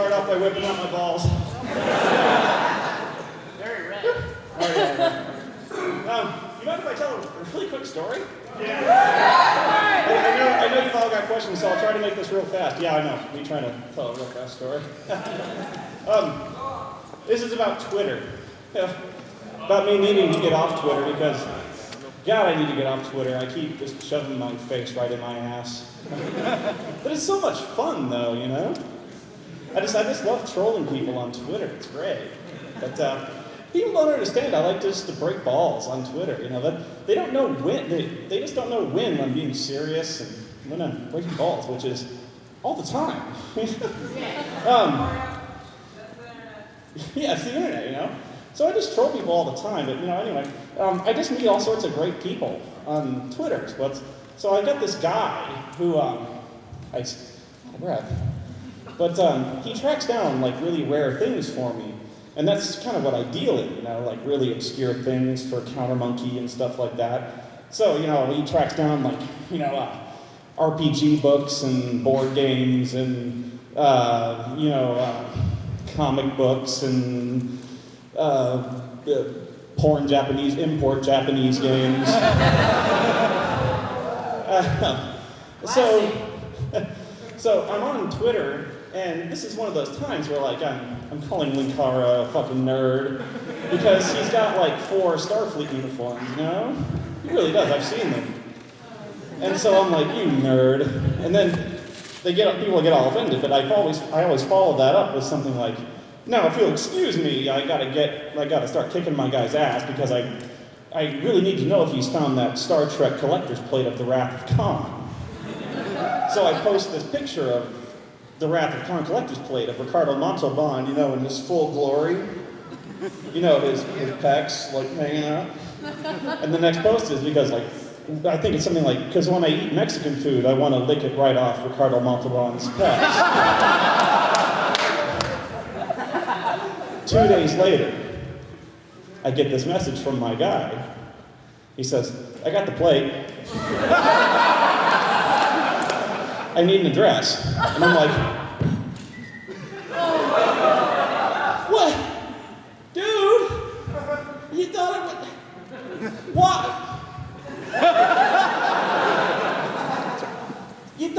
start off by whipping out my balls. Very red. You mind if I tell a really quick story? Yeah. I know you've all got questions, so I'll try to make this real fast. Yeah, I know. Me trying to tell a real fast story. This is about Twitter. About me needing to get off Twitter because, God, I need to get off Twitter. I keep just shoving my face right in my ass. But it's so much fun, though, you know? I just love trolling people on Twitter. It's great. But people don't understand. I like just to break balls on Twitter. You know, they don't know when. They just don't know when I'm being serious and when I'm breaking balls, which is all the time. Yeah, it's the internet, you know. So I just troll people all the time. But you know, anyway, I just meet all sorts of great people on Twitter. So I got this guy who he tracks down like really rare things for me. And that's kind of what I deal in, you know, like really obscure things for Counter Monkey and stuff like that. So, you know, he tracks down like, you know, RPG books and board games and, you know, comic books and import Japanese games. So I'm on Twitter, and this is one of those times where like I'm calling Linkara a fucking nerd because he's got like 4 Starfleet uniforms, you know? He really does, I've seen them. And so I'm like, you nerd. And then people get all offended, but I always follow that up with something like, now if you'll excuse me, I gotta start kicking my guy's ass because I really need to know if he's found that Star Trek collector's plate of the Wrath of Khan. So I post this picture of the Wrath of Khan collector's plate of Ricardo Montalban, you know, in his full glory. You know, his pecs, like, hanging out. And the next post is because, like, I think it's something like, because when I eat Mexican food, I want to lick it right off Ricardo Montalban's pecs. 2 days later, I get this message from my guy. He says, I got the plate. I need an address. And I'm like, what? Dude, you thought I would... What?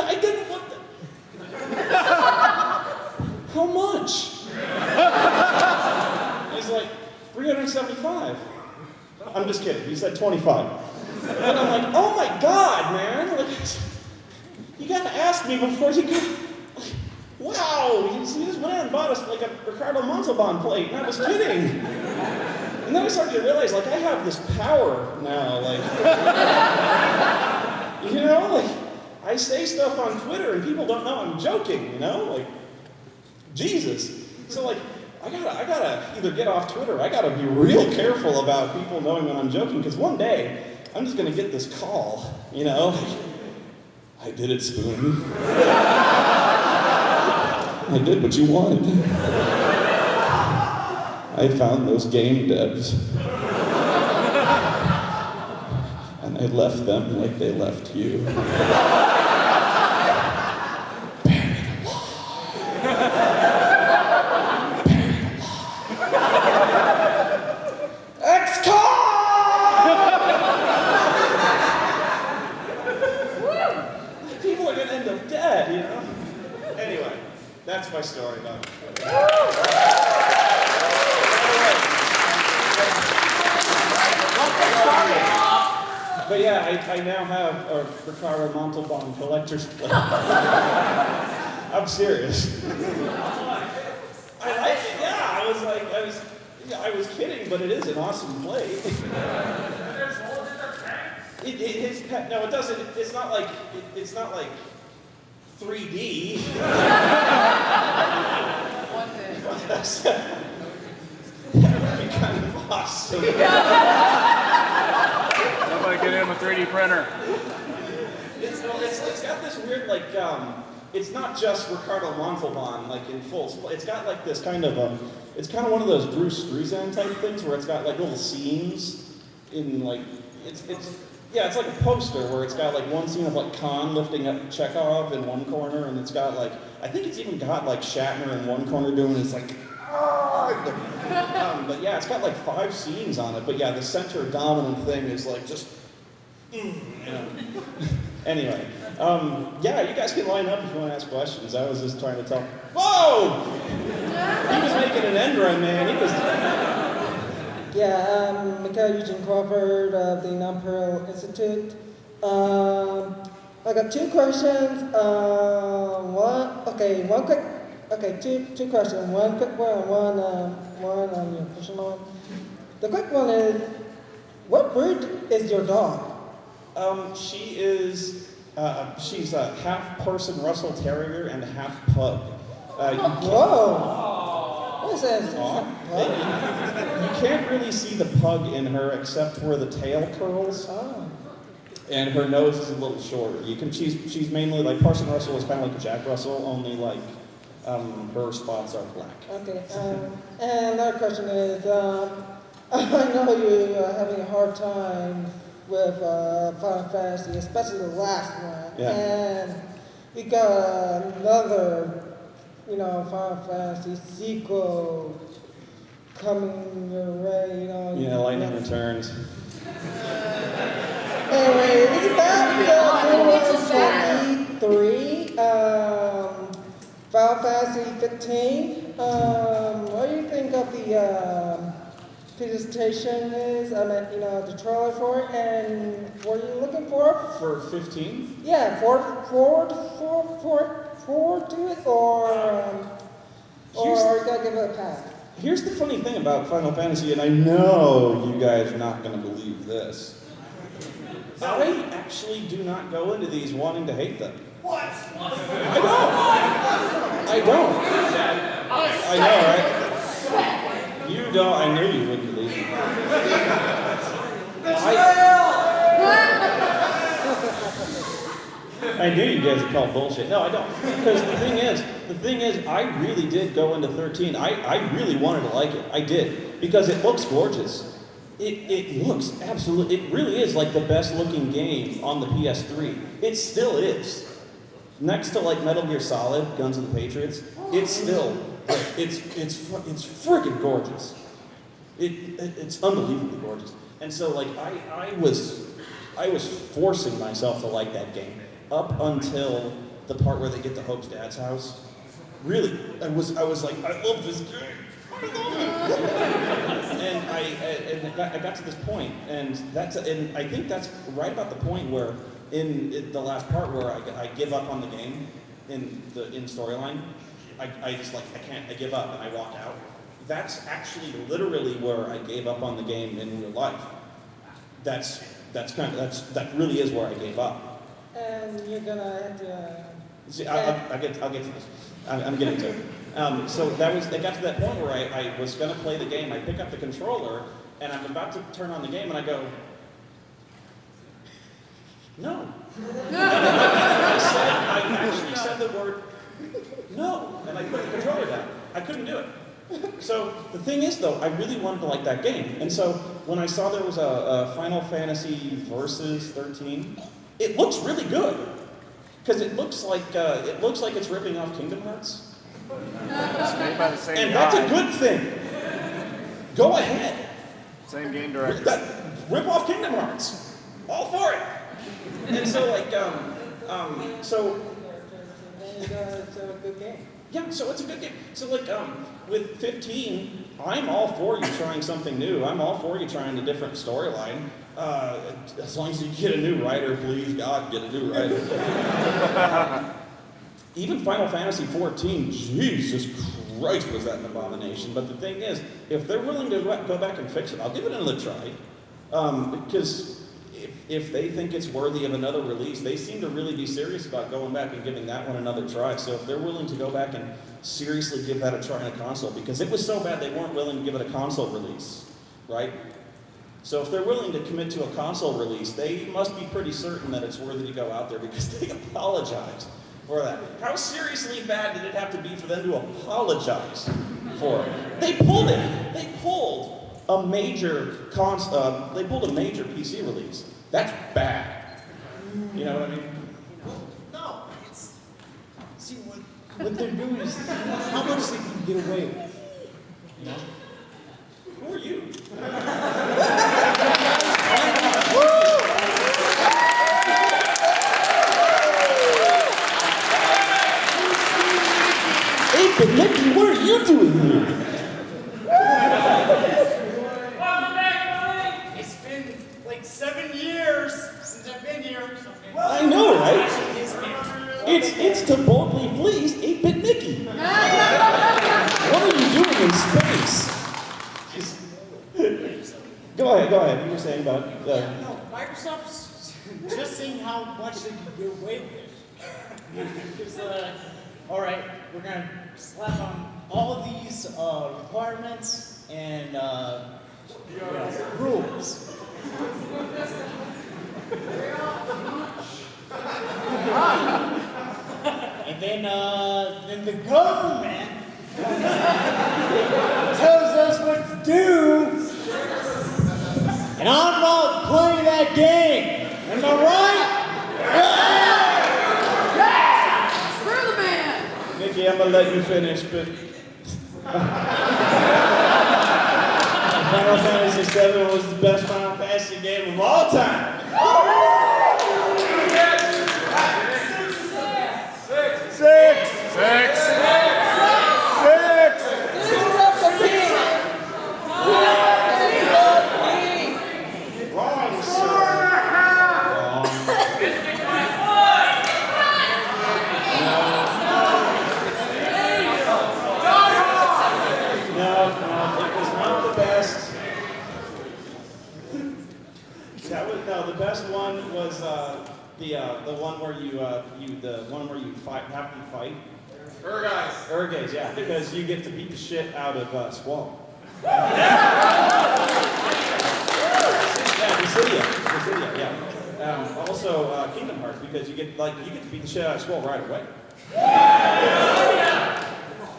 I didn't want the... How much? He's like, 375. I'm just kidding, he said 25. And I'm like, oh my God, man. Like, you got to ask me before you go. Wow, you just went out and bought us like a Ricardo Montalban plate, and I was kidding. And then I started to realize, like, I have this power now, like, you know, like, I say stuff on Twitter and people don't know I'm joking, you know, like, Jesus. So, like, I gotta either get off Twitter, I gotta be real careful about people knowing when I'm joking, because one day, I'm just gonna get this call, you know, like, I did it, Spoony. I did what you wanted. I found those game devs. And I left them like they left you. Buried alive. Buried alive. XCOM! People are gonna end up dead, you know? Anyway, that's my story about it. But yeah, I now have a Ricardo Montalban collector's plate. I'm serious. I like it, yeah. I was kidding, but it is an awesome plate. There's holes in their pants. No, it doesn't. It's not like 3D. One day. That would be kind of awesome. Somebody get him a 3D printer. It's got this weird, like, it's not just Ricardo Montalban, like, in full. It's got, like, this kind of, it's kind of one of those Bruce Struzan type things where it's got, like, little scenes in, like, it's like a poster where it's got, like, one scene of, like, Khan lifting up Chekhov in one corner, and it's got, like, I think it's even got like Shatner in one corner doing his like, but yeah, it's got like 5 scenes on it. But yeah, the center dominant thing is like just, you know. Anyway, yeah, you guys can line up if you want to ask questions. I was just trying to tell. Whoa! He was making an end run, man. He was. Yeah, Mikhail Eugene Crawford of the Non-Pearl Institute. I got 2 questions. Two questions. One quick one, one on your personal one. The quick one is, what breed is your dog? She's a half Parson Russell Terrier and half pug. Whoa! What is that? You can't really see the pug in her except where the tail curls. Oh. And her nose is a little shorter. She's mainly like Parson Russell is kind of like a Jack Russell, only like her spots are black. Okay. And another question is, I know you are having a hard time with Final Fantasy, especially the last one. Yeah. And we got another, Final Fantasy sequel coming your way, Yeah, Lightning Returns. Anyway, it's about E3, Final Fantasy 15. What do you think of the presentation is? The trailer for it, and what are you looking for? For 15? Yeah, forward to it, or you gotta give it a pass? Here's the funny thing about Final Fantasy, and I know you guys are not going to believe this. I actually do not go into these wanting to hate them. What? I don't. I know, right? You don't. I knew you wouldn't believe me. I knew you guys would call bullshit. No, I don't. Because the thing is, I really did go into 13. I really wanted to like it. I did. Because it looks gorgeous. It looks absolutely, it really is like the best looking game on the PS3. It still is. Next to like Metal Gear Solid, Guns of the Patriots, it's still, it's freaking gorgeous. It's unbelievably gorgeous. And so like I was forcing myself to like that game up until the part where they get to Hope's dad's house. Really, I was like, I love this game. And I got to this point, and I think that's right about the point where in the last part where I give up on the game in storyline. I just like I give up and I walk out. That's actually literally where I gave up on the game in real life. That really is where I gave up. And you're gonna have to. See, I'll get to this. I'm getting to it. So it got to that point where I was going to play the game. I pick up the controller, and I'm about to turn on the game, and I go, no. I actually said the word, no, and I put the controller down. I couldn't do it. So the thing is, though, I really wanted to like that game. And so when I saw there was a Final Fantasy Versus 13, it looks really good. Because it looks like it's ripping off Kingdom Hearts. It's made by the same And guy. that's a good thing. Go ahead. Same game director. Rip off Kingdom Hearts. All for it. And so so It's a good game. yeah, so it's a good game. So with 15, I'm all for you trying something new. I'm all for you trying a different storyline. As long as you get a new writer, please God, get a new writer. Even Final Fantasy 14, Jesus Christ, was that an abomination. But the thing is, if they're willing to go back and fix it, I'll give it another try. Because if they think it's worthy of another release, they seem to really be serious about going back and giving that one another try. So if they're willing to go back and seriously give that a try on a console, because it was so bad they weren't willing to give it a console release, right? So if they're willing to commit to a console release, they must be pretty certain that it's worthy to go out there because they apologized for that. How seriously bad did it have to be for them to apologize for it? They pulled it. They pulled a major PC release. That's bad. You know what I mean? No, see what what they're doing is how much they can get away with. You know? Who are you? 8-Bit Mickey, what are you doing here? It's been like 7 years since I've been here. I know, right? It's to boldly fleece 8-Bit Mickey. What are you doing in space? Go ahead. You were saying about... No, Microsoft's just seeing how much they can get away with. Because, all right, we're going to slap on all of these requirements and rules. And then the government tells us what to do. And I'm not playing that game. Am I right? Yeah! Screw the man! Mickey, I'm gonna let you finish, but... Final Fantasy VII was the best Final Fantasy game of all time. Six. Wrong, sir. Wrong. No, it was not the best. The best one was the one where you fight, have to fight. Urgays, yeah, because you get to beat the shit out of Squall. Yeah, Dissidia, yeah. Also, Kingdom Hearts, because you get to beat the shit out of Squall right away.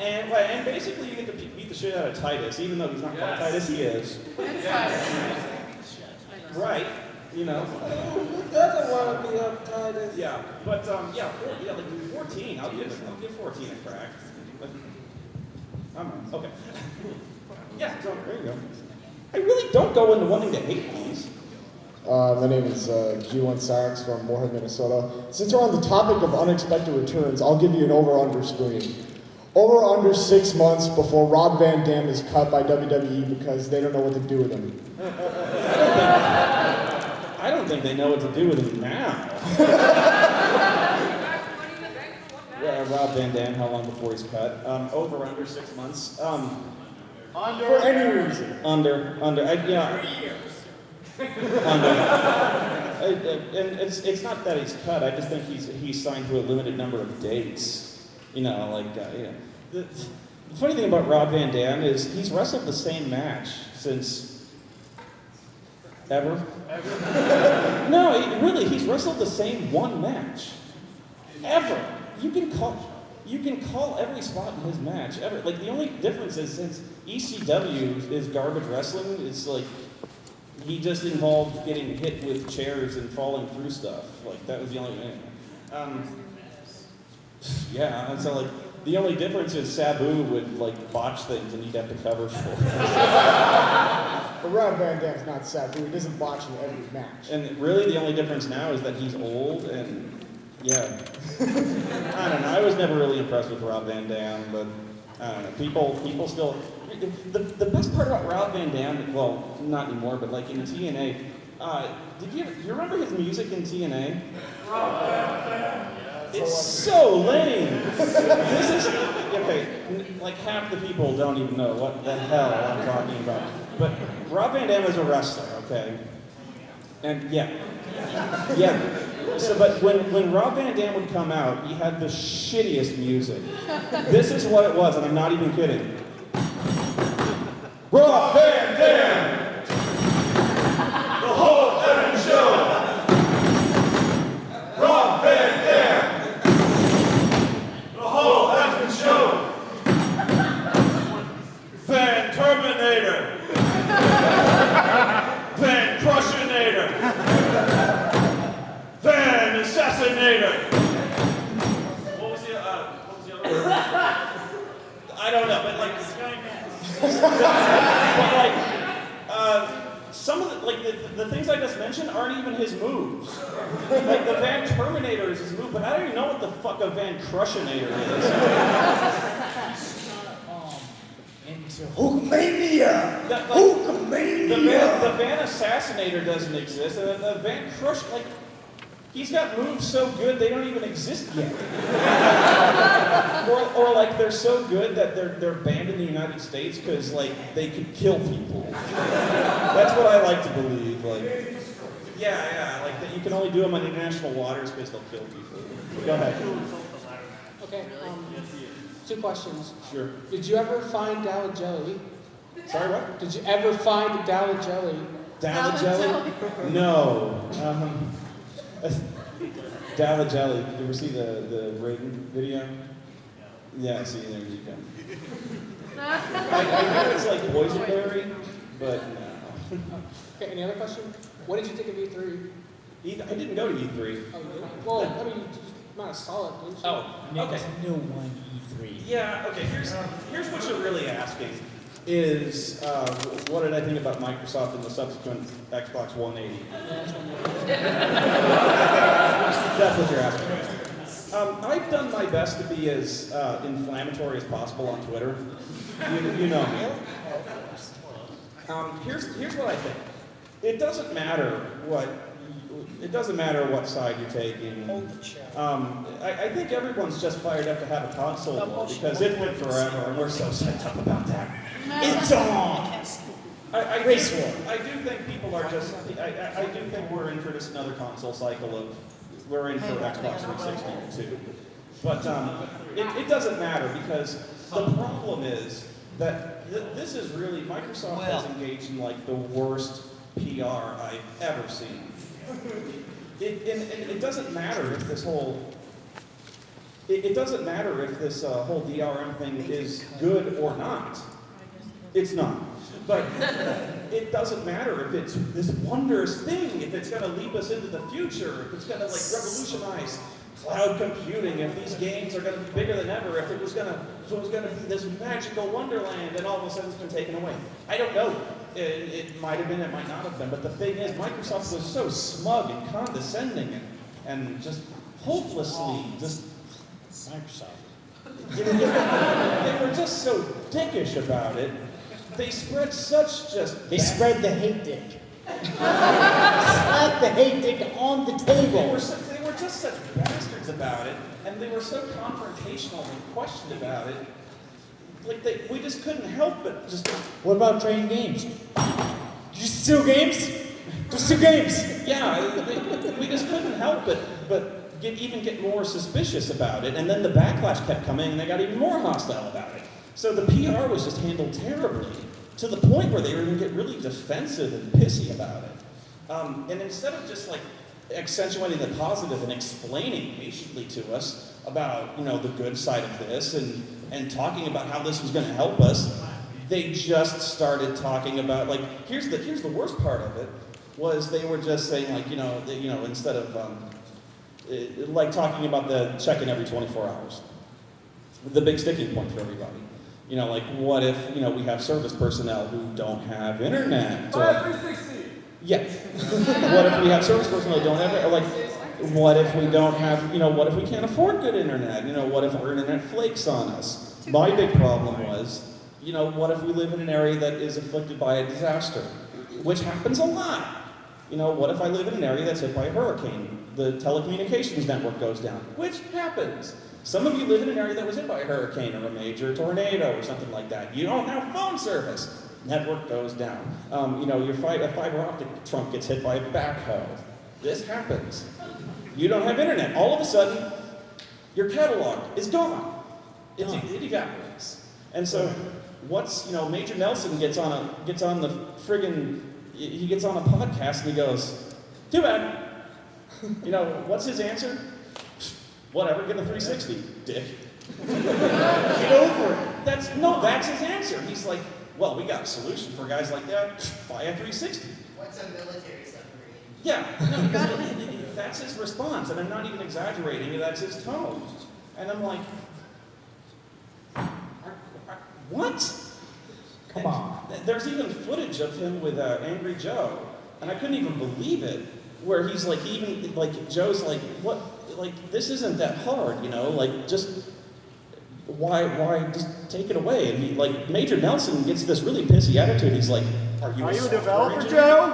And basically you get to beat the shit out of Titus, even though he's not called Titus, he is. Right, you know. Who doesn't want to be uptight? Yeah, but like 14, I'll give 14 a crack. But, okay. Yeah, so there you go. I really don't go into wanting to hate these. My name is G1 Sachs from Moorhead, Minnesota. Since we're on the topic of unexpected returns, I'll give you an over-under screen. Over-under 6 months before Rob Van Dam is cut by WWE because they don't know what to do with him. I don't think they know what to do with him now. Rob Van Dam, how long before he's cut? Over, under 6 months. For any reason. Under. Yeah. 3 years. Under. And it's not that he's cut. I just think he's signed to a limited number of dates. You know, like The funny thing about Rob Van Dam is he's wrestled the same match since ever. No, he's wrestled the same one match ever. You can call every spot in his match ever. Like the only difference is since ECW is garbage wrestling, it's like he just involved getting hit with chairs and falling through stuff. Like that was the only thing. Yeah, and so like the only difference is Sabu would like botch things and he'd have to cover for it. But Rob Van Dam's not Sabu. He doesn't botch in every match. And really the only difference now is that he's old and yeah. I don't know. I was never really impressed with Rob Van Dam, but I don't know. People still. The best part about Rob Van Dam, well, not anymore, but like in TNA, you remember his music in TNA? It's so lame. This is okay. Like half the people don't even know what the hell I'm talking about. But Rob Van Dam is a wrestler, okay? And yeah. So, but when Rob Van Dam would come out, he had the shittiest music. This is what it was, and I'm not even kidding. Rob Van Dam! The whole effing show! Rob Van Dam! The whole effing show! Van Terminator! Van Crushinator! Van Assassinator! What was the other one? But like, some of the things I just mentioned aren't even his moves. Like the Van Terminator is his move, but I don't even know what the fuck a Van Crushinator is. Into Hulkamania! The Van Assassinator doesn't exist. The Van Crush, like, he's got moves so good they don't even exist yet. or like they're so good that they're banned in the United States because like they could kill people. That's what I like to believe. Like, yeah, like that you can only do them on international waters because they'll kill people. Go ahead. Okay, 2 questions. Sure. Did you ever find Dollar Jelly? Sorry, what? Did you ever find Dollar Jelly? Dollar Jelly? No. Dollar Jelly. Did you ever see the Raiden video? Yeah, see, there you go. I know it's like boysenberry, but no. Okay, any other question? What did you think of E3? I didn't go to E3. Oh, you didn't? Well, I mean, you might have saw it, didn't you? Oh, okay. No one E3. Yeah, okay, here's what you're really asking, is what did I think about Microsoft and the subsequent Xbox 180? That's what you're asking. I've done my best to be as inflammatory as possible on Twitter. You know me. Here's what I think. It doesn't matter what side you're taking. I think everyone's just fired up to have a console war because it's been forever and we're so set up about that. It's on! I do think people are just, I do think we're in for just another console cycle of, we're in for Xbox 360 too. But it doesn't matter because the problem is that this is really, Microsoft has engaged in like the worst PR I've ever seen. It doesn't matter if this whole, it doesn't matter if this whole DRM thing is good or not. It's not. But it doesn't matter if it's this wondrous thing, if it's going to lead us into the future, if it's going to like revolutionize cloud computing, if these games are going to be bigger than ever, if it was going to be this magical wonderland, and all of a sudden it's been taken away. I don't know. It might have been, it might not have been. But the thing is, Microsoft was so smug and condescending and just hopelessly just Microsoft. They were just so dickish about it. They spread such just... They spread the hate dick. Slap the hate dick on the table. They were just such bastards about it, and they were so confrontational and questioned about it. Like, we just couldn't help but just... What about trading games? Did you steal games? Just steal games. Yeah, we just couldn't help but get more suspicious about it, and then the backlash kept coming, and they got even more hostile about it. So the PR was just handled terribly, to the point where they were going to get really defensive and pissy about it. And instead of just like accentuating the positive and explaining patiently to us about, the good side of this and talking about how this was going to help us, they just started talking about, like, here's the worst part of it, was they were just saying, like, instead of, like talking about the check-in every 24 hours. The big sticking point for everybody. Like, what if, we have service personnel who don't have internet? Or, 360! yeah. What if we have service personnel who don't have it? Or, like, what if we don't have, what if we can't afford good internet? What if our internet flakes on us? My big problem was, what if we live in an area that is afflicted by a disaster? Which happens a lot. What if I live in an area that's hit by a hurricane? The telecommunications network goes down, which happens. Some of you live in an area that was hit by a hurricane or a major tornado or something like that. You don't have phone service. Network goes down. A fiber optic trunk gets hit by a backhoe. This happens. You don't have internet. All of a sudden, your catalog is gone. It evaporates. And so, Major Nelson gets on a podcast and he goes, too bad. What's his answer? Whatever, get a 360, dick. Get over it. That's his answer. He's like, well, we got a solution for guys like that. Buy a 360. What's a military submarine? Yeah, that's his response, and I'm not even exaggerating. That's his tone. And I'm like, What? Come on. There's even footage of him with Angry Joe, and I couldn't even believe it. Where he's like, Joe's like, what? Like, this isn't that hard, you know? Like, just why just take it away? And he, like, Major Nelson gets this really pissy attitude. He's like, are you Are a you a software developer, engineer? Joe?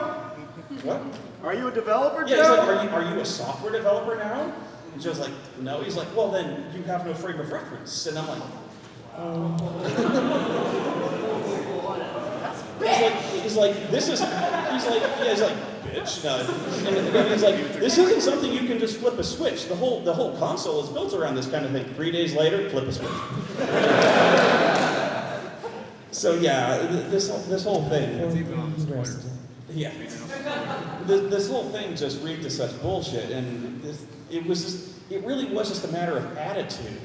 What? Are you a developer, Yeah, he's Joe? like, are you a software developer now? And Joe's like, no. He's like, well, then you have no frame of reference. And I'm like, he's like, bitch. No. And he's like, this isn't something you can just flip a switch. The whole console is built around this kind of thing. 3 days later, flip a switch. So yeah, this whole thing. Yeah. This whole thing just reeked of such bullshit, and it really was just a matter of attitude.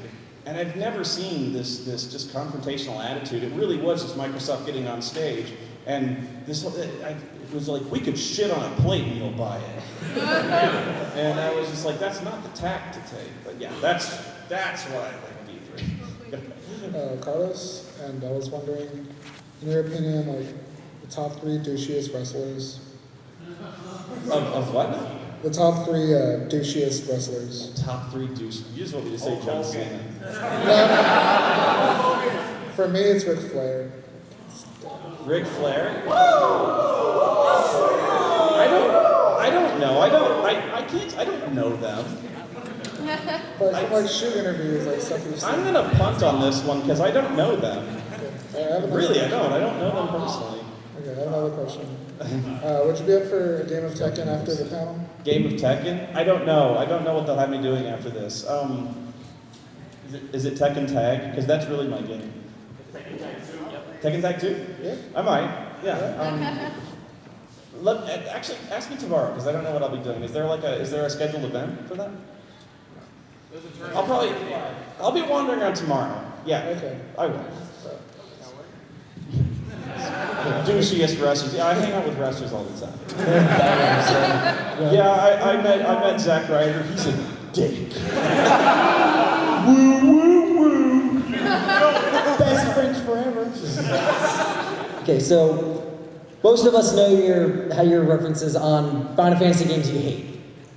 And I've never seen this just confrontational attitude. It really was just Microsoft getting on stage, and it was like, we could shit on a plate and you'll buy it. And I was just like, that's not the tack to take. But yeah, that's what I think of E3. Carlos, and I was wondering, in your opinion, like the top 3 douchiest wrestlers. Of what? The top 3 douchiest wrestlers. Top 3 douche. You just want me to say John Cena. No. For me, it's Ric Flair. Ric Flair? I don't know. I don't know them. But from like shoot interviews, like stuff you've seen. I'm gonna punt on this one because I don't know them. Okay. Really, I don't. I don't know them personally. Okay, I have another question. Would you be up for a game of Tekken after the panel? Game of Tekken? I don't know. I don't know what they'll have me doing after this. Is it Tekken Tag? Because that's really my game. Tekken Tag 2? Yep. Tekken Tag 2? Yeah. I might. Yeah. Actually, ask me tomorrow because I don't know what I'll be doing. Is there a scheduled event for that? I'll be wandering around tomorrow. Yeah. Okay. I will. Douchiest wrestlers. Yeah, I hang out with wrestlers all the time. Yeah, I met Zack Ryder. He's a dick. Woo woo woo. Best friends forever. Okay, so most of us know your references on Final Fantasy games you hate.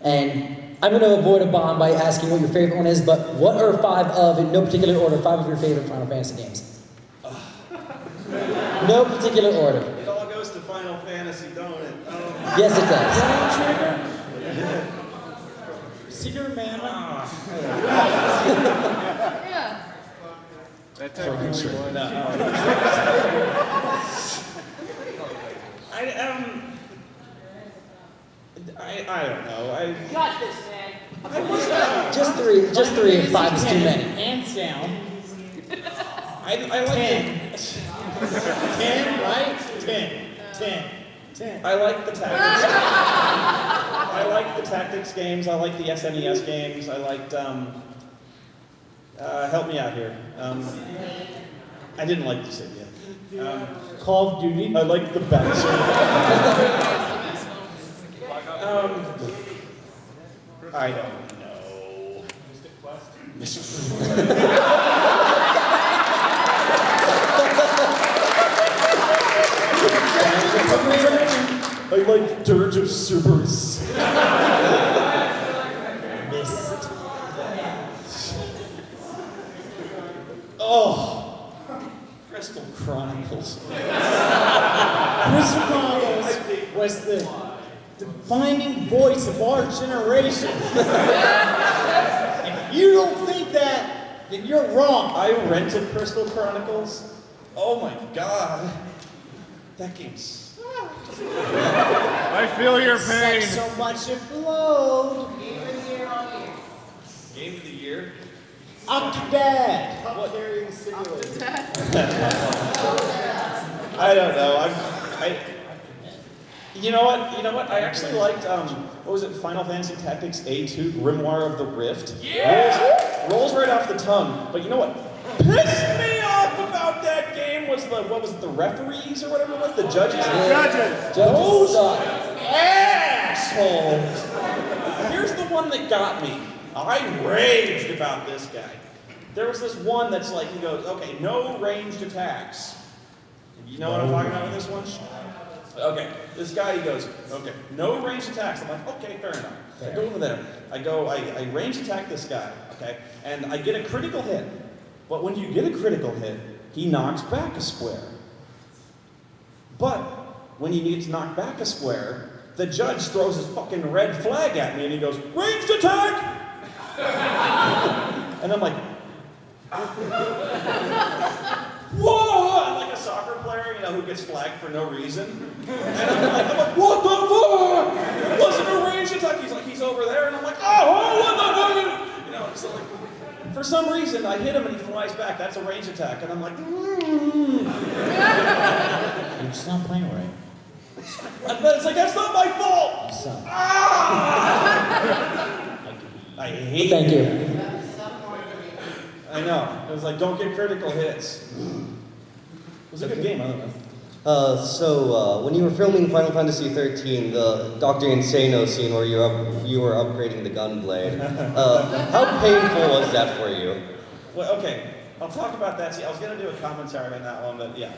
And I'm going to avoid a bomb by asking what your favorite one is, but what are 5 of, in no particular order, 5 of your favorite Final Fantasy games? No particular order. It all goes to Final Fantasy, don't it? Yes, it does. Trigger. Secret Mana. Yeah. That technically was. I don't know. Got this, man. Just three if 5 is too many. Hands down. I like 10. 10, right? 10. I like the tactics. I like the tactics games. I like the SNES games. I liked. Help me out here. I didn't like Dissidia. Call of Duty. I like the bouncer. I don't know. I like Dirge of Cerberus. Mist. Oh, Crystal Chronicles. Crystal Chronicles was the defining voice of our generation. If you don't think that, then you're wrong. I rented Crystal Chronicles. Oh my god. That game sucked. I feel your pain. So much it glowed. Game of the year? Octodad. Top carrying simulator. I don't know. You know what? I actually liked, what was it, Final Fantasy Tactics A2, Grimoire of the Rift. Yeah! Rolls right off the tongue. But you know what pissed me off about that game was the referees or whatever it was, the judges? Judges. Those suck. assholes. Here's the one that got me. I raged about this guy. There was this one that's like, he goes, okay, no ranged attacks. You know what I'm talking about with this one? Okay, this guy, he goes, okay, no ranged attacks. I'm like, okay, fair enough. I go over there. I range attack this guy, okay? And I get a critical hit. But when you get a critical hit, he knocks back a square. But when he needs to knock back a square, the judge throws his fucking red flag at me and he goes, ranged attack! And I'm like, whoa! I'm like a soccer player, you know, who gets flagged for no reason. And I'm like, what the fuck? It wasn't a ranged attack. He's like, he's over there, and I'm like, oh, what the fuck? You know, so like, for some reason, I hit him and he flies back. That's a ranged attack, and I'm like, You're just not playing right. But it's like, that's not my fault. Son. I hate Thank it. you. I know. It was like, don't get critical hits. It was a good game, I don't know. So when you were filming Final Fantasy 13, the Dr. Insano scene where you were upgrading the gun blade, how painful was that for you? Well, okay, I'll talk about that. See, I was going to do a commentary on that one, but yeah.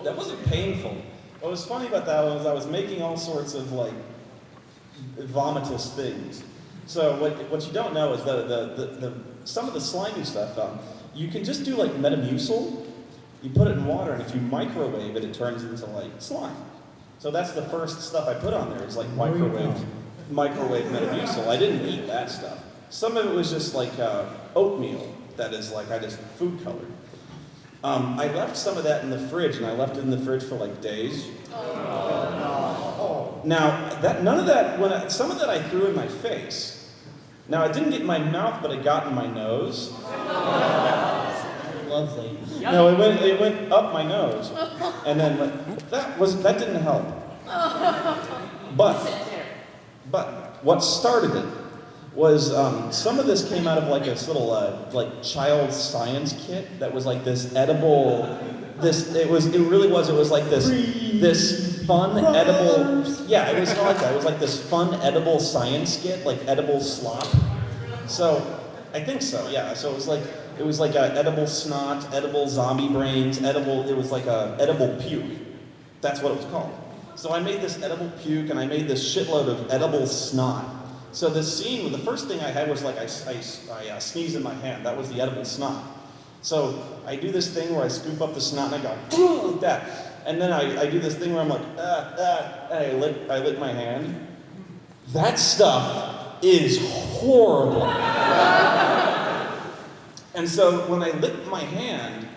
That wasn't painful. What was funny about that was I was making all sorts of, like, vomitous things. So what you don't know is the some of the slimy stuff, you can just do, like, Metamucil. You put it in water, and if you microwave it, it turns into, like, slime. So that's the first stuff I put on there, is, like, microwave Metamucil. I didn't eat that stuff. Some of it was just, like, oatmeal that is, like, I just food colored. I left some of that in the fridge, and I left it in the fridge for, like, days. Now, none of that, some of that I threw in my face. Now, it didn't get in my mouth, but it got in my nose. Lovely. No, it went up my nose, and then that didn't help. But what started it was some of this came out of like this little like child science kit that was like this edible. It was like this fun edible. Yeah, it was not like that. It was like this fun edible science kit, like edible slop. So I think so. Yeah. So it was like a edible snot, edible zombie brains, it was like a edible puke. That's what it was called. So I made this edible puke and I made this shitload of edible snot. So this scene, the first thing I had was like I sneezed in my hand. That was the edible snot. So I do this thing where I scoop up the snot and I go, like that. And then I do this thing where I'm like, and I lick my hand. That stuff is horrible. And so when I licked my hand,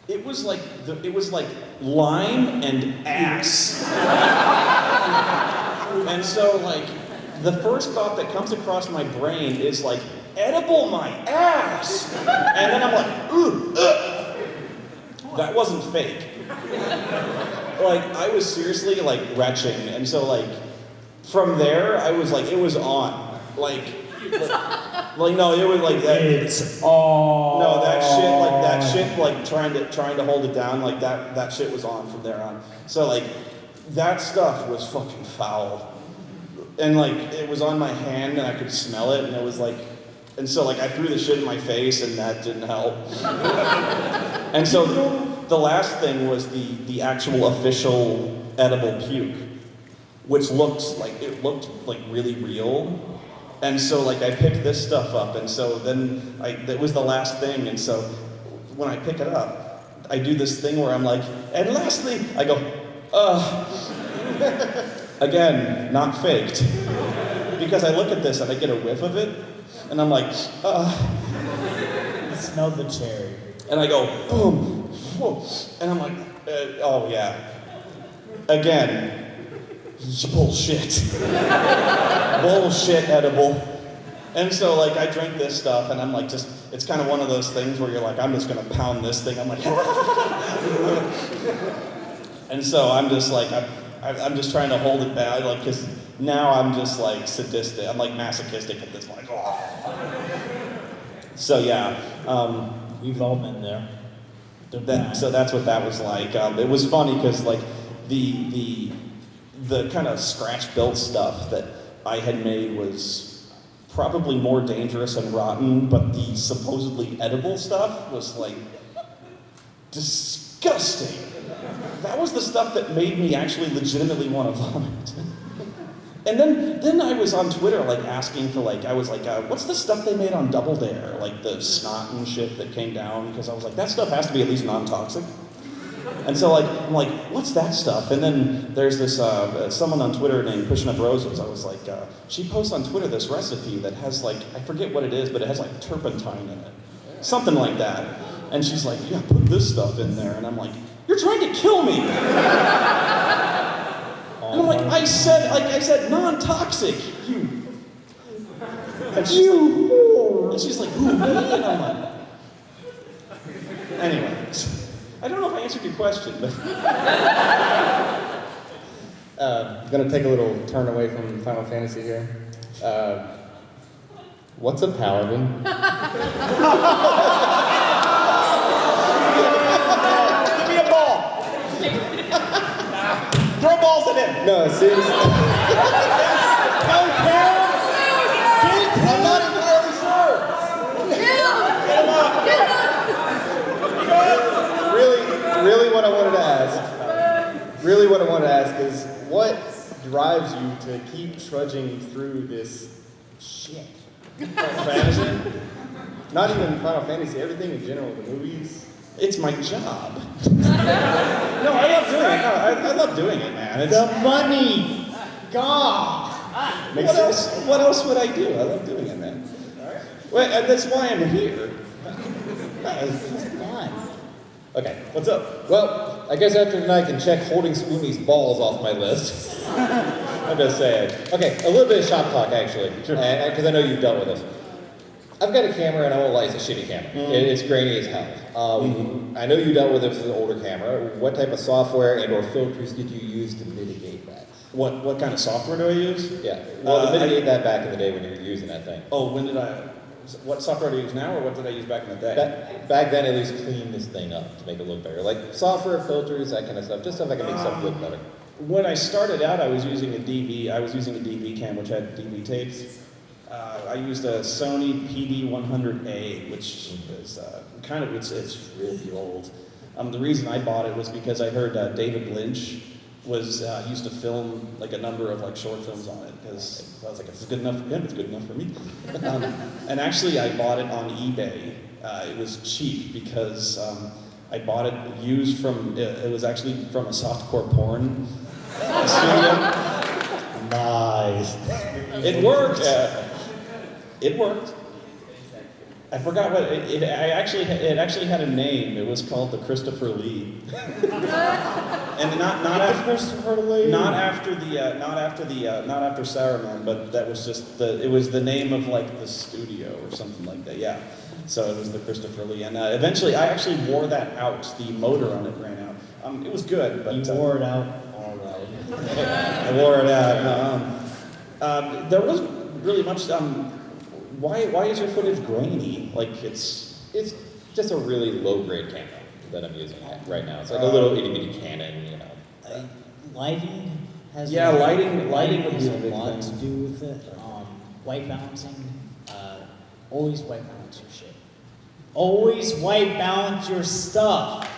it was like lime and ass. And so like the first thought that comes across my brain is like, edible my ass. And then I'm like, ooh, that wasn't fake. Like I was seriously like retching, and so like from there I was like, it was on. Like no, it was like that. It's all. No, that shit, like trying to hold it down, like that shit was on from there on. So like, that stuff was fucking foul, and like it was on my hand, and I could smell it, and it was like, and so like I threw the shit in my face, and that didn't help. And so the last thing was the actual official edible puke, which looked like really real. And so like I picked this stuff up, and so then that was the last thing, and so when I pick it up, I do this thing where I'm like, and lastly, I go, again, not faked. Because I look at this and I get a whiff of it, and I'm like, Smell the cherry. and I go, boom, whoa, and I'm like, oh yeah, again. Bullshit. Bullshit edible. And so like I drink this stuff and I'm like it's kind of one of those things where you're like, I'm just gonna pound this thing. I'm like, and so I'm just like, I'm just trying to hold it back, like, cause now I'm just like sadistic. I'm like masochistic at this point. So yeah. We've all been there. So that's what that was like. It was funny because like the kind of scratch-built stuff that I had made was probably more dangerous and rotten, but the supposedly edible stuff was like disgusting. That was the stuff that made me actually legitimately want to vomit. And then I was on Twitter like asking for like, I was like, what's the stuff they made on Double Dare? Like the snot and shit that came down, because I was like, that stuff has to be at least non-toxic. And so like, I'm like, what's that stuff? And then there's this, someone on Twitter named Pushing Up Roses. I was like, she posts on Twitter this recipe that has like, I forget what it is, but it has like turpentine in it. Something like that. And she's like, yeah, put this stuff in there. And I'm like, you're trying to kill me. And I'm like, I said non-toxic, you. And she's like, who, me? And I'm like, anyway. I don't know if I answered your question, but. I'm gonna take a little turn away from Final Fantasy here. What's a paladin? Give me a ball. Throw balls at him. No, seriously. Don't care. I'm not entirely sure. Get him up. Really what I wanted to ask is, what drives you to keep trudging through this shit? Final Fantasy? Not even Final Fantasy, everything in general, the movies. It's my job. No, I love doing it. No, I love doing it, man. It's, The money! God! what else would I do? I love doing it, man. Well, and that's why I'm here. It's fun. Okay, what's up? Well, I guess after tonight I can check holding Spoony's balls off my list. I'm just saying. Okay, a little bit of shop talk, actually. Sure. Because I know you've dealt with this. I've got a camera, and I won't lie, it's a shitty camera. It's grainy as hell. I know you dealt with this as an older camera. What type of software and or filters did you use to mitigate that? What kind of software do I use? Yeah, well, to mitigate that back in the day when you were using that thing. Oh, when did I? What software do I use now, or what did I use back in the day? Back then, at least clean this thing up to make it look better. Like software, filters, that kind of stuff. Just stuff that can make stuff look better. When I started out, I was using a DV cam, which had DV tapes. I used a Sony PD100A, which is it's really old. The reason I bought it was because I heard David Lynch was used to film like a number of like short films on it, because I was like, if it's good enough for him, it's good enough for me. And actually, I bought it on eBay. It was cheap because I bought it used from. It was actually from a softcore porn studio. Nice. It worked. It worked. I forgot what it actually had a name. It was called the Christopher Lee. And not after Christopher Lee. Not after Saruman, but that was just it was the name of like the studio or something like that. Yeah. So it was the Christopher Lee, and eventually I actually wore that out. The motor on it ran out. It was good, but You wore it out. All right. I wore it out. There wasn't really much. Why is your footage grainy? Like it's just a really low-grade camera that I'm using right now. It's like a little itty-bitty Canon, you know. Lighting has lighting would has be a a big lot thing. to do with it. White balancing, always white balance your shit. Always white balance your stuff.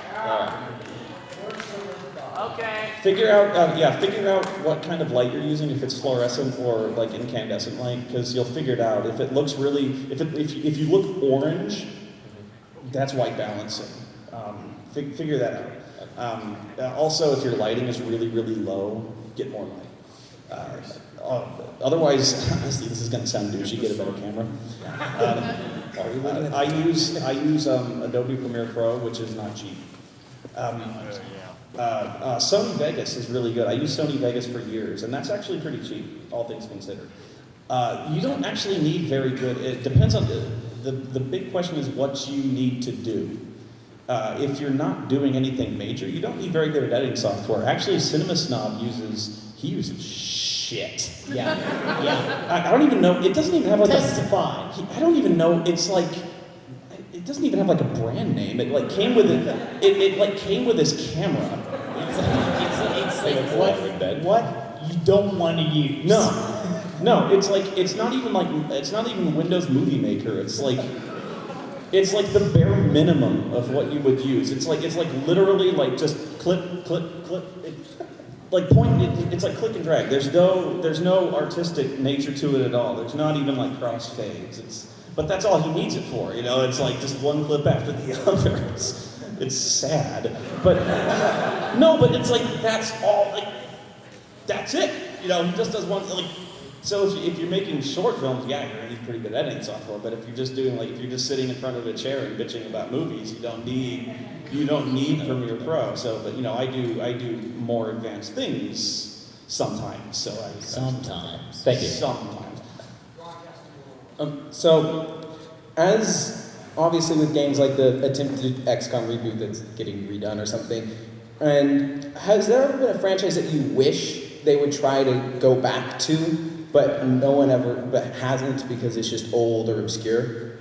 Okay. Figure out what kind of light you're using, if it's fluorescent or like incandescent light, because you'll figure it out. If it looks really, if you look orange, that's white balancing. Figure that out. Also, if your lighting is really, really low, get more light. Otherwise, honestly, this is going to sound douchey. Get a better camera. I use Adobe Premiere Pro, which is not cheap. Sony Vegas is really good. I used Sony Vegas for years, and that's actually pretty cheap, all things considered. You don't actually need very good. It depends on the big question is what you need to do. If you're not doing anything major, you don't need very good at editing software. Actually, CinemaSnob uses shit. Yeah. I don't even know. It doesn't even have like Testify. I don't even know. It's like. It doesn't even have like a brand name. It like came with it. It like came with this camera. It's like what you don't want to use. No. No, it's not even Windows Movie Maker. It's like the bare minimum of what you would use. It's like literally like just click, click, click. It's like click and drag. There's no artistic nature to it at all. There's not even like crossfades. But that's all he needs it for. You know, it's like just one clip after the other. It's sad, but no, but it's like that's all. Like that's it. You know, he just does one like. So if you're making short films, yeah, you're gonna need pretty good editing software. But if you're just sitting in front of a chair and bitching about movies, you don't need Premiere Pro. So, but you know, I do more advanced things sometimes. So Sometimes. Thank you. Sometimes. So, as obviously with games like the attempted XCOM reboot that's getting redone or something, and has there ever been a franchise that you wish they would try to go back to, but hasn't because it's just old or obscure?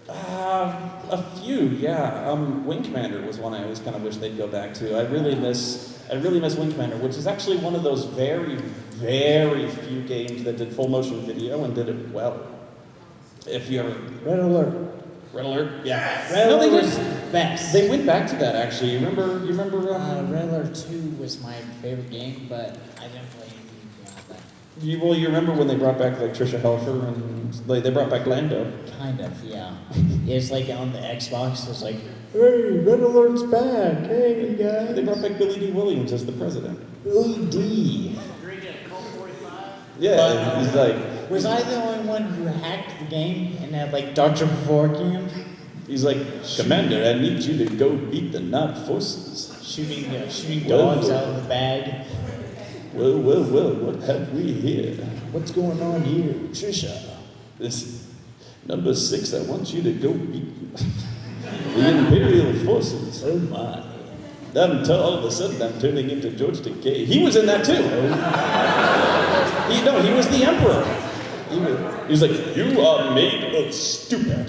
A few, yeah. Wing Commander was one I always kind of wish they'd go back to. I really miss Wing Commander, which is actually one of those very, very few games that did full motion video and did it well. If you ever Red Alert. Red Alert, yeah. Red No, they Alert did. was best. They went back to that actually. You remember? Red Alert 2 was my favorite game, but I didn't play anything beyond that. You remember when they brought back like Trisha Helfer and they brought back Lando? Kind of, yeah. It's like on the Xbox, it's like, Hey, Red Alert's back. Hey, guys. They brought back Billy D. Williams as the president. Billy D. Yeah, he's like. Was I the only one who hacked the game and had like Dr. Kevorkian He's like, Commander, I need you to go beat the Nod forces. shooting Well, dogs out of the bag? Well, what have we here? What's going on here, Trisha? This number 6, I want you to go beat the Imperial forces. Oh my. Until all of a sudden I'm turning into George Takei. He was in that too. He was the Emperor. He was like, you are made of stupid.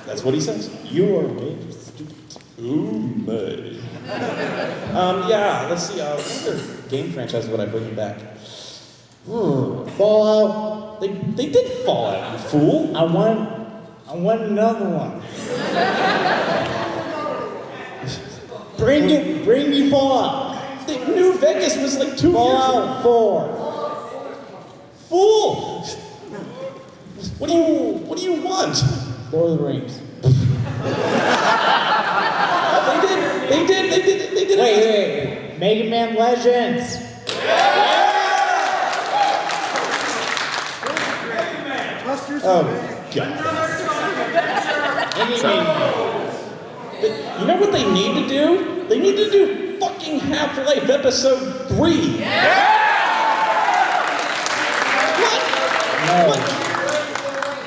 That's what he says. You are made of stupid. Ooh, my. Yeah, let's see. What other game franchise would I bring back? Fallout. They did Fallout, you fool. I want another one. Bring me Fallout. New Vegas was like 2 years ago. Fallout 4. Fool! What do you want? Lord of the Rings. They did it. Wait. Mega Man Legends. Oh, God. You know what they need to do? They need to do fucking Half-Life Episode 3. What?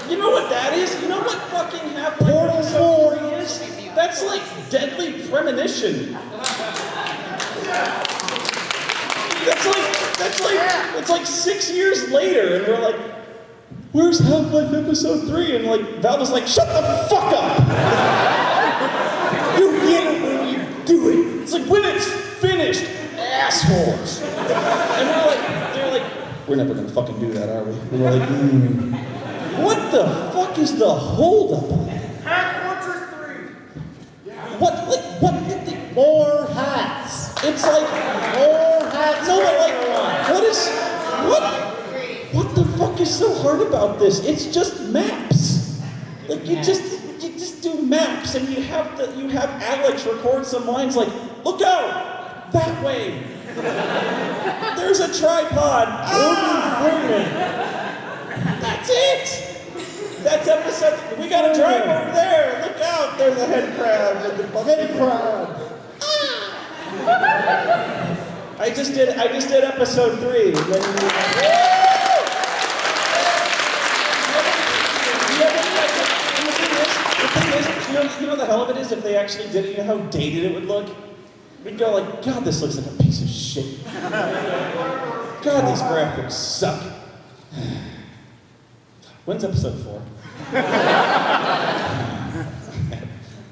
You know what that is? You know what fucking Half-Life Episode 3 is? That's like Deadly Premonition. It's like 6 years later, and we're like, where's Half-Life Episode 3? And like, Valve was like, shut the fuck up! You get it when you do it. It's like, when it's finished, assholes. And they're like, we're never gonna fucking do that, are we? And we're like, what the fuck is the holdup on that? Hack Fortress 3! What? More hats. It's like, More hats. no, but like, what the fuck is so hard about this? It's just maps. Like you just do maps, and you have Alex record some lines like, look out, that way. There's a tripod. That's it. That's episode. We gotta drive over there. Look out, there's a head crab. Head crab. I just did episode 3. You know the hell of it is if they actually did it, you know how dated it would look? We'd go like, God, this looks like a piece of shit. God, these graphics suck. When's episode 4?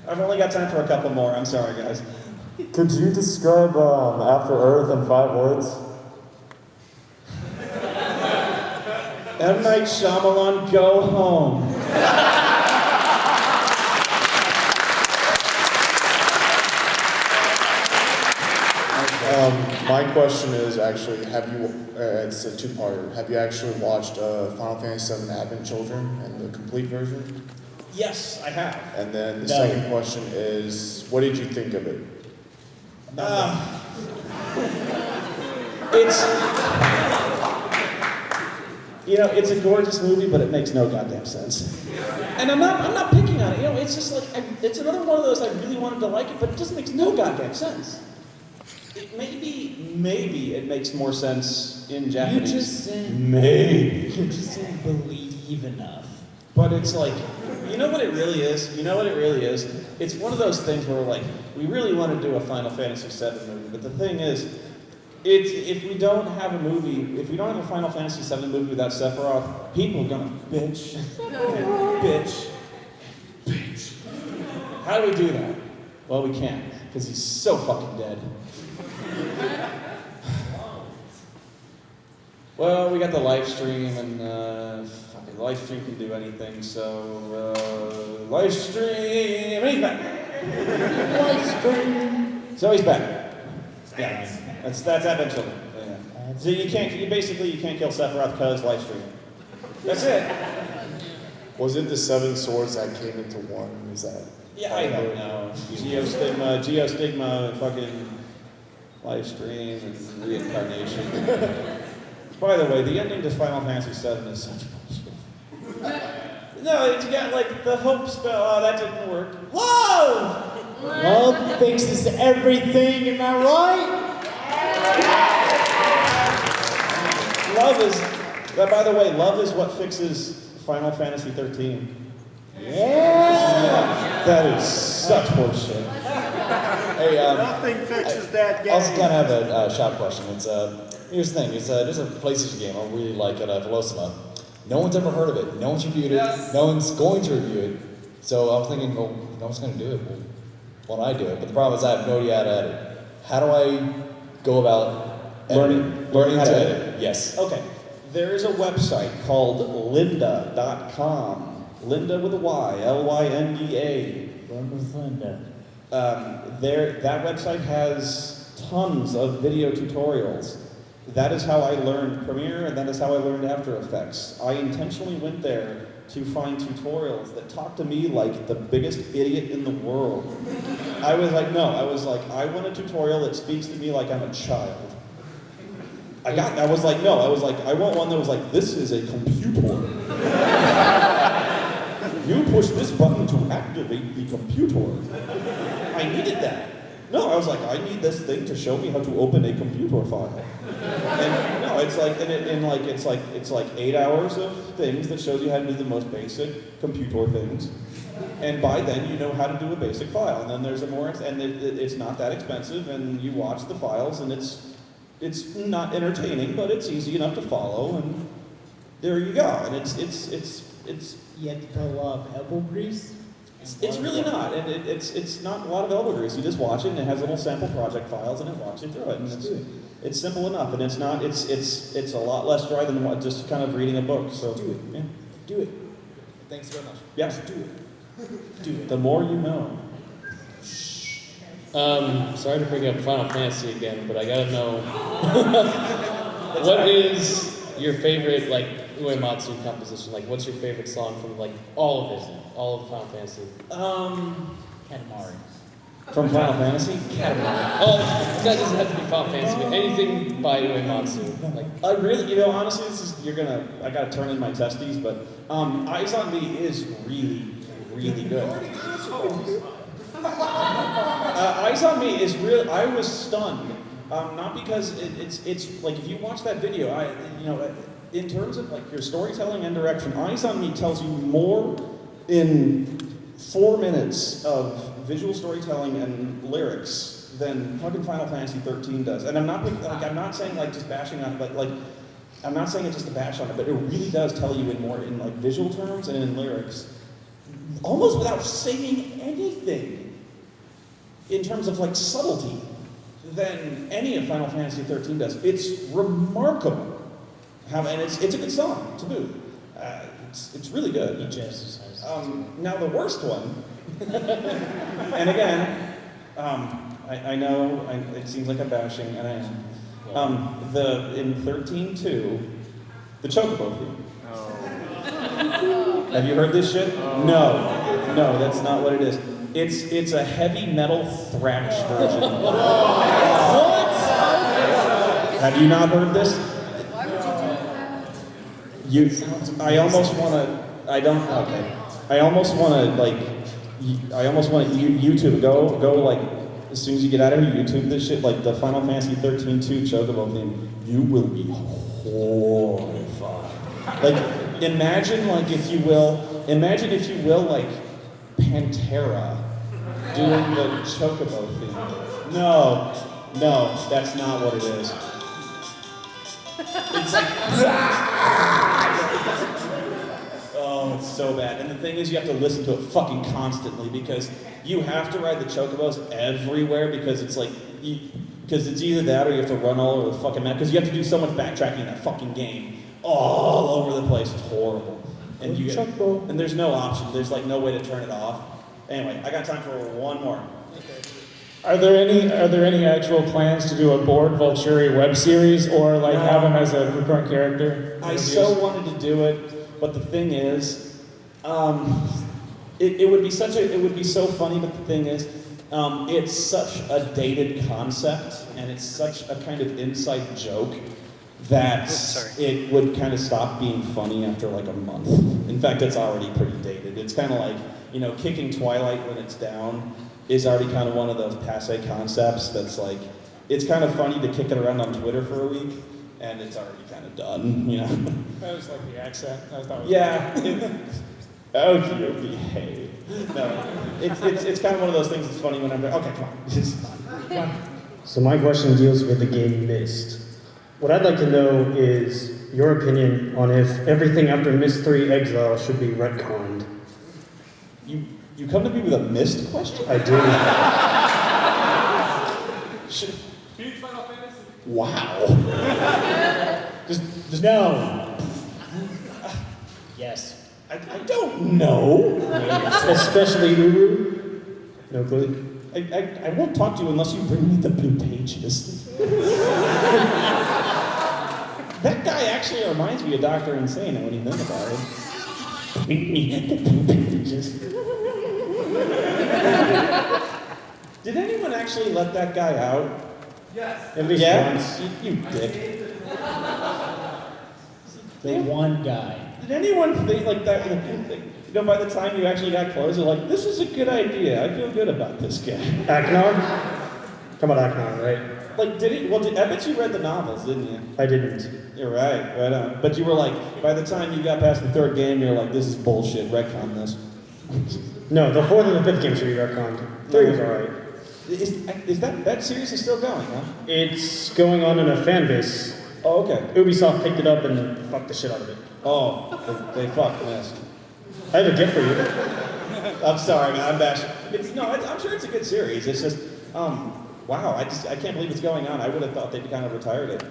I've only got time for a couple more, I'm sorry guys. Could you describe After Earth in 5 words? M. Night Shyamalan, go home. My question is actually, have you, it's a two-parter, have you actually watched Final Fantasy VII Advent Children and the complete version? Yes, I have. And then the second question is, what did you think of it? It's, you know, it's a gorgeous movie, but it makes no goddamn sense. And I'm not picking on it. You know, it's just like it's another one of those I really wanted to like it, but it just makes no goddamn sense. It maybe it makes more sense in Japanese. You just didn't believe enough. But it's like, you know what it really is? You know what it really is? It's one of those things where like, we really want to do a Final Fantasy VII movie, but the thing is, if we don't have a movie, if we don't have a Final Fantasy VII movie without Sephiroth, people are gonna bitch, bitch. How do we do that? Well, we can't, because he's so fucking dead. Well, we got the live stream, and fucking live stream can do anything, so live stream, and he's back. Live stream. So he's back. Yeah, that's Advent Children. Yeah. So you can't kill Sephiroth because live stream. That's it. Was it the 7 swords that came into one? Is that? Yeah, I don't know. Geostigma, fucking live stream and reincarnation. By the way, the ending to Final Fantasy VII is such bullshit. No, you got like the hope spell. Oh, that didn't work. Love! Love fixes everything, am I right? Love is, by the way, love is what fixes Final Fantasy 13. Yeah! That is such horseshit. Hey, nothing fixes that game. I also kind of have a shop question. It's here's the thing. It's there's a PlayStation game I really like at Velocima. No one's ever heard of it. No one's reviewed it. No one's going to review it. So I was thinking, well, no one's going to do it. Well, why don't I do it? But the problem is I have no idea how to edit. How do I go about learning how to edit? Yes. Okay. There is a website called lynda.com. Lynda with a Y, Lynda. Run with Linda. That website has tons of video tutorials. That is how I learned Premiere, and that is how I learned After Effects. I intentionally went there to find tutorials that talk to me like the biggest idiot in the world. I was like, I want a tutorial that speaks to me like I'm a child. I want one that was like, this is a computer. You push this button to activate the computer. I needed that. No, I was like, I need this thing to show me how to open a computer file. And no, it's like 8 hours of things that shows you how to do the most basic computer things. And by then you know how to do a basic file. And then there's it's not that expensive, and you watch the files, and it's not entertaining, but it's easy enough to follow, and there you go. And it's You have to put a lot of elbow grease? It's really not, and it's not a lot of elbow grease. You just watch it, and it has little sample project files, and it walks you through it. And it's simple enough, and it's a lot less dry than just kind of reading a book. So Do it. Yeah. Do it. Thanks very much. Yes. Do it. Do it. The more you know. Sorry to bring up Final Fantasy again, but I gotta know what is your favorite like Uematsu composition? Like, what's your favorite song from like all of Final Fantasy? Katamari. From Final Fantasy? Katamari. Oh, that doesn't have to be Final Fantasy, but anything by Uematsu. Like, I really, honestly, I gotta turn in my testes, but Eyes on Me is really, really good. Eyes on Me is real. I was stunned, not because it's like if you watch that video, in terms of like your storytelling and direction, Eyes on Me tells you more in 4 minutes of visual storytelling and lyrics than fucking Final Fantasy 13 does. And I'm not saying like just bashing on it, but like I'm not saying it just to bash on it, but it really does tell you in like visual terms and in lyrics, almost without saying anything. In terms of like subtlety, than any of Final Fantasy 13 does. It's remarkable. And it's a good song to boot. It's really good. Now the worst one, and again, I know it seems like I'm bashing, and I am. In 13.2, the Chocobo theme. Have you heard this shit? No, that's not what it is. It's a heavy metal thrash version. What? Have you not heard this? I almost want YouTube, go like, as soon as you get out of here, YouTube this shit, like the Final Fantasy 13.2 Chocobo theme, you will be horrified. Like, imagine if you will, like, Pantera doing the Chocobo theme. No, that's not what it is. It's like, oh, it's so bad. And the thing is, you have to listen to it fucking constantly because you have to ride the Chocobos everywhere because it's like, because it's either that or you have to run all over the fucking map because you have to do so much backtracking in that fucking game. All over the place. It's horrible. And and there's no option. There's like no way to turn it off. Anyway, I got time for one more. Are there any actual plans to do a Board Vulturi web series or like have him as a recurrent character? I so wanted to do it, but the thing is, it would be so funny. But the thing is, it's such a dated concept, and it's such a kind of inside joke that it would kind of stop being funny after like a month. In fact, it's already pretty dated. It's kind of like, kicking Twilight when it's down is already kind of one of those passe concepts that's like, it's kind of funny to kick it around on Twitter for a week, and it's already kind of done, That was like the accent. Oh, you behave. No, it's kind of one of those things that's funny when I'm there. Okay, come on. So my question deals with the game Myst. What I'd like to know is your opinion on if everything after Myst 3 Exile should be retconned. You come to me with a Myst question? I do. Wow. Just no. Yes. I don't know. Especially Uru? No clue? I won't talk to you unless you bring me the blue pages. That guy actually reminds me of Dr. Insane when you think about it. Bring me the blue pages. Did anyone actually let that guy out? Yes. At least once. You dick. The one guy. Did anyone think like that? By the time you actually got close, you're like, this is a good idea. I feel good about this guy. Aknar? Come on, Aknar, right? Like, I bet you read the novels, didn't you? I didn't. You're right on. But you were like, by the time you got past the third game, you're like, this is bullshit, retcon this. No, the fourth and the fifth game should be retconned. 3 was alright. Is that series is still going, huh? It's going on in a fan base. Oh, okay. Ubisoft picked it up and fucked the shit out of it. Oh, they fucked Myst. I have a gift for you. I'm sorry, man. I'm bashing. I'm sure it's a good series. It's just, wow. I can't believe it's going on. I would have thought they'd kind of retired it.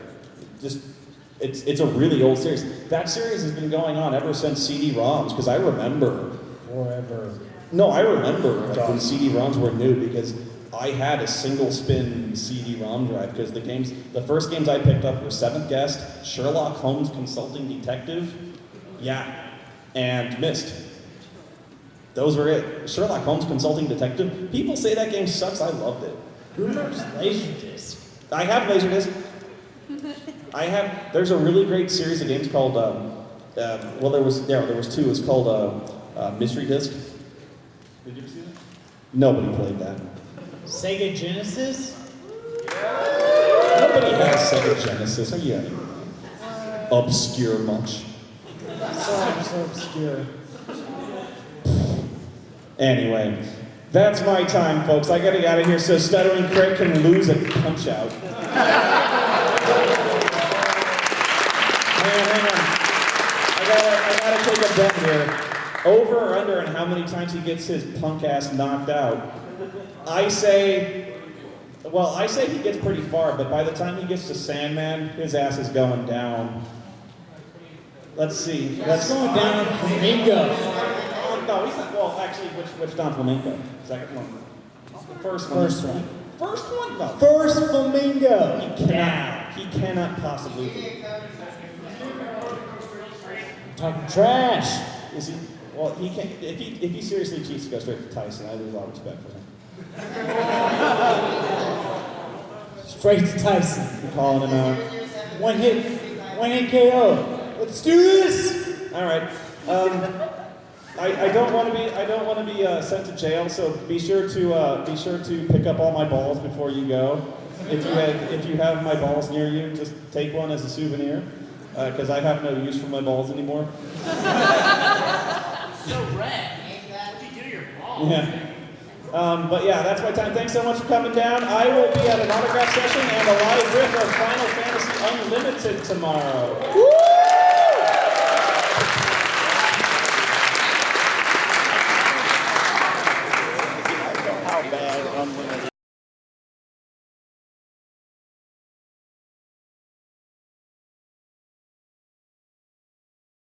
It's a really old series. That series has been going on ever since CD-ROMs. Because I remember. Forever. No, I remember when CD-ROMs were new because I had a single spin CD-ROM drive because the first games I picked up were Seventh Guest, Sherlock Holmes Consulting Detective, and Myst. Those were it. Sherlock Holmes Consulting Detective. People say that game sucks. I loved it. Who remembers Laserdisc? I have Laserdisc. There's a really great series of games called, there was two. It's called Mystery Disc. Did you ever see that? Nobody played that. Sega Genesis? Nobody has Sega Genesis. Are you obscure much? Sorry, I'm so obscure. Anyway, that's my time, folks. I gotta get out of here so Stuttering Craig can lose a punch out. Hang on. I gotta take a bet here. Over or under on how many times he gets his punk ass knocked out. I say he gets pretty far, but by the time he gets to Sandman, his ass is going down. Let's see. That's going down Flamingo. No, he's not. Well, actually, which Don Flamenco? Second one. The first one. First one. First one? No. First Flamingo. He cannot possibly be. Talking trash. Is he? Well, he can't. If he seriously cheats to go straight to Tyson, I lose all respect for him. Straight to Tyson. I'm calling him out. One hit KO. Let's do this. All right. I don't want to be sent to jail. So be sure to pick up all my balls before you go. If you have my balls near you, just take one as a souvenir, because I have no use for my balls anymore. So red. What do you do to your balls? Yeah. But yeah, that's my time. Thanks so much for coming down. I will be at an autograph session and a live riff of Final Fantasy Unlimited tomorrow. Woo!